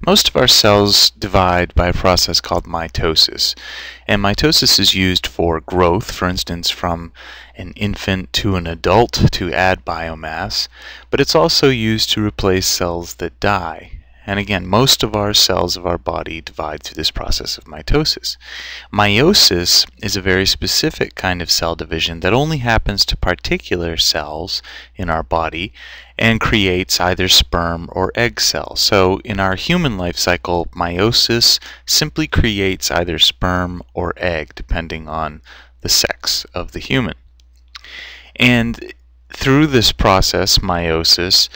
Most of our cells divide by a process called mitosis, and mitosis is used for growth, for instance from an infant to an adult to add biomass, but it's also used to replace cells that die. And again, most of our cells of our body divide through this process of mitosis. Meiosis is a very specific kind of cell division that only happens to particular cells in our body and creates either sperm or egg cells. So in our human life cycle, meiosis simply creates either sperm or egg, depending on the sex of the human. And through this process, meiosis,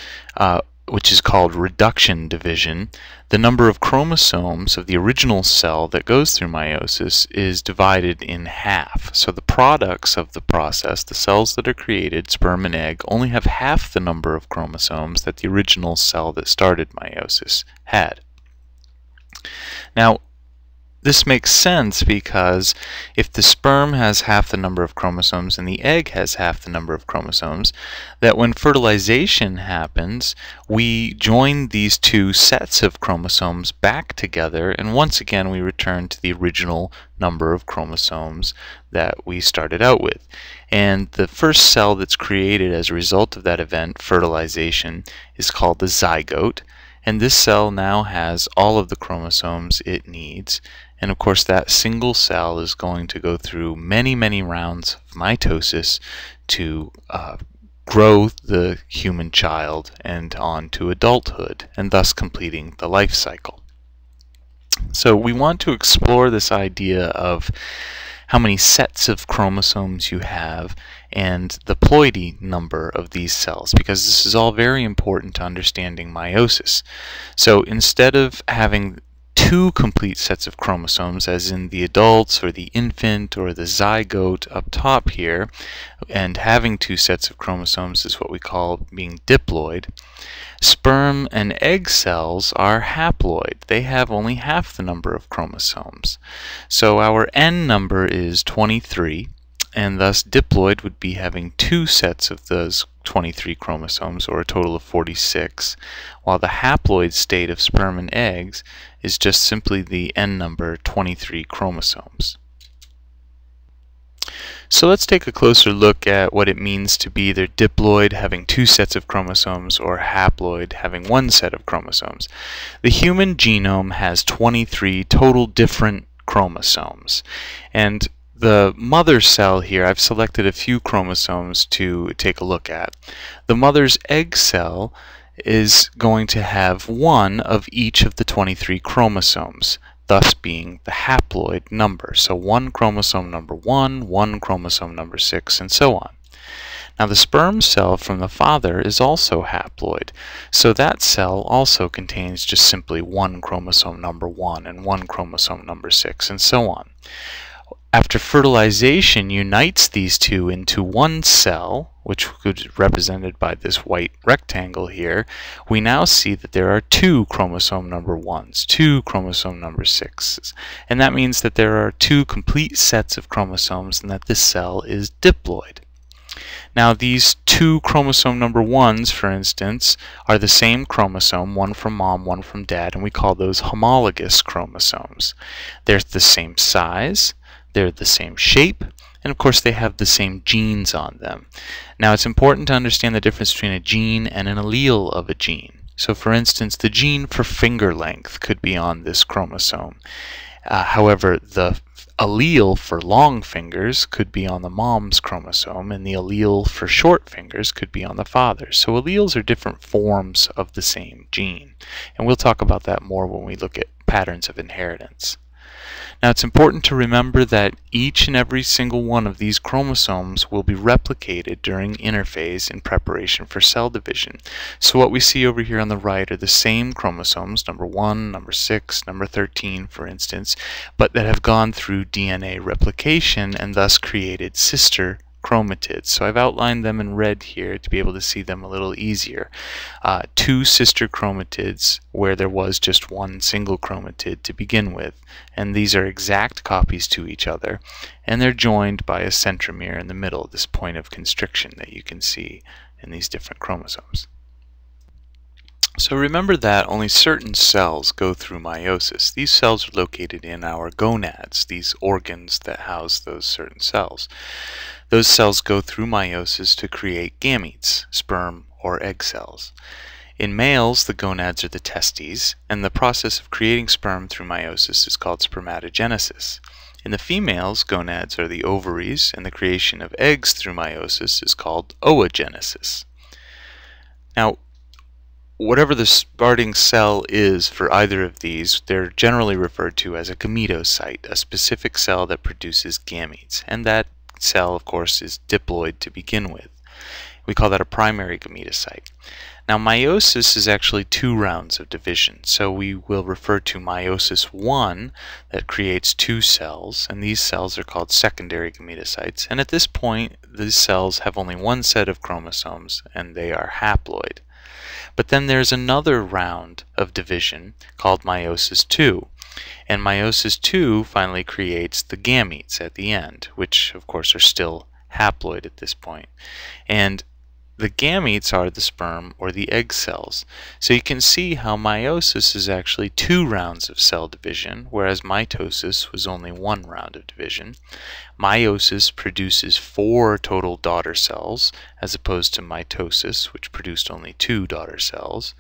which is called reduction division, the number of chromosomes of the original cell that goes through meiosis is divided in half. So the products of the process, the cells that are created, sperm and egg, only have half the number of chromosomes that the original cell that started meiosis had. Now, this makes sense because if the sperm has half the number of chromosomes and the egg has half the number of chromosomes, that when fertilization happens, we join these two sets of chromosomes back together, and once again we return to the original number of chromosomes that we started out with. And the first cell that's created as a result of that event, fertilization, is called the zygote. And this cell now has all of the chromosomes it needs. And of course that single cell is going to go through many, many rounds of mitosis to grow the human child and on to adulthood, and thus completing the life cycle. So we want to explore this idea of how many sets of chromosomes you have and the ploidy number of these cells, because this is all very important to understanding meiosis. So instead of having two complete sets of chromosomes, as in the adults or the infant or the zygote up top here, and having two sets of chromosomes is what we call being diploid. Sperm and egg cells are haploid. They have only half the number of chromosomes. So our N number is 23, and thus diploid would be having two sets of those 23 chromosomes, or a total of 46, while the haploid state of sperm and eggs is just simply the N number, 23 chromosomes. So let's take a closer look at what it means to be either diploid, having two sets of chromosomes, or haploid, having one set of chromosomes. The human genome has 23 total different chromosomes, and the mother cell here, I've selected a few chromosomes to take a look at. The mother's egg cell is going to have one of each of the 23 chromosomes, thus being the haploid number. So one chromosome number 1, one chromosome number 6, and so on. Now the sperm cell from the father is also haploid, so that cell also contains just simply one chromosome number 1 and one chromosome number 6, and so on. After fertilization unites these two into one cell, which is represented by this white rectangle here, we now see that there are two chromosome number 1s, two chromosome number 6s, and that means that there are two complete sets of chromosomes and that this cell is diploid. Now these two chromosome number 1s, for instance, are the same chromosome, one from mom, one from dad, and we call those homologous chromosomes. They're the same size, they're the same shape, and of course they have the same genes on them. Now it's important to understand the difference between a gene and an allele of a gene. So for instance, the gene for finger length could be on this chromosome. However, the allele for long fingers could be on the mom's chromosome, and the allele for short fingers could be on the father's. So alleles are different forms of the same gene, and we'll talk about that more when we look at patterns of inheritance. Now it's important to remember that each and every single one of these chromosomes will be replicated during interphase in preparation for cell division. So what we see over here on the right are the same chromosomes, number 1, number 6, number 13 for instance, but that have gone through DNA replication and thus created sister chromatids. So I've outlined them in red here to be able to see them a little easier. Two sister chromatids where there was just one single chromatid to begin with, and these are exact copies to each other, and they're joined by a centromere in the middle, this point of constriction that you can see in these different chromosomes. So remember that only certain cells go through meiosis. These cells are located in our gonads, these organs that house those certain cells. Those cells go through meiosis to create gametes, sperm or egg cells. In males, the gonads are the testes, and the process of creating sperm through meiosis is called spermatogenesis. In the females, gonads are the ovaries, and the creation of eggs through meiosis is called oogenesis. Now, whatever the starting cell is for either of these, they're generally referred to as a gametocyte, a specific cell that produces gametes. And that cell, of course, is diploid to begin with. We call that a primary gametocyte. Now, meiosis is actually 2 rounds of division. So we will refer to meiosis 1 that creates 2 cells, and these cells are called secondary gametocytes. And at this point, these cells have only 1 set of chromosomes, and they are haploid. But then there's another round of division called meiosis 2. And meiosis 2 finally creates the gametes at the end, which of course are still haploid at this point. And the gametes are the sperm or the egg cells. So you can see how meiosis is actually 2 rounds of cell division, whereas mitosis was only 1 round of division. Meiosis produces 4 total daughter cells, as opposed to mitosis, which produced only 2 daughter cells.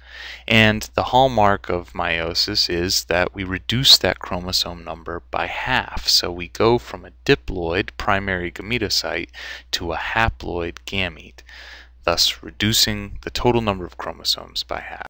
And the hallmark of meiosis is that we reduce that chromosome number by half. So we go from a diploid primary gametocyte to a haploid gamete, thus reducing the total number of chromosomes by half.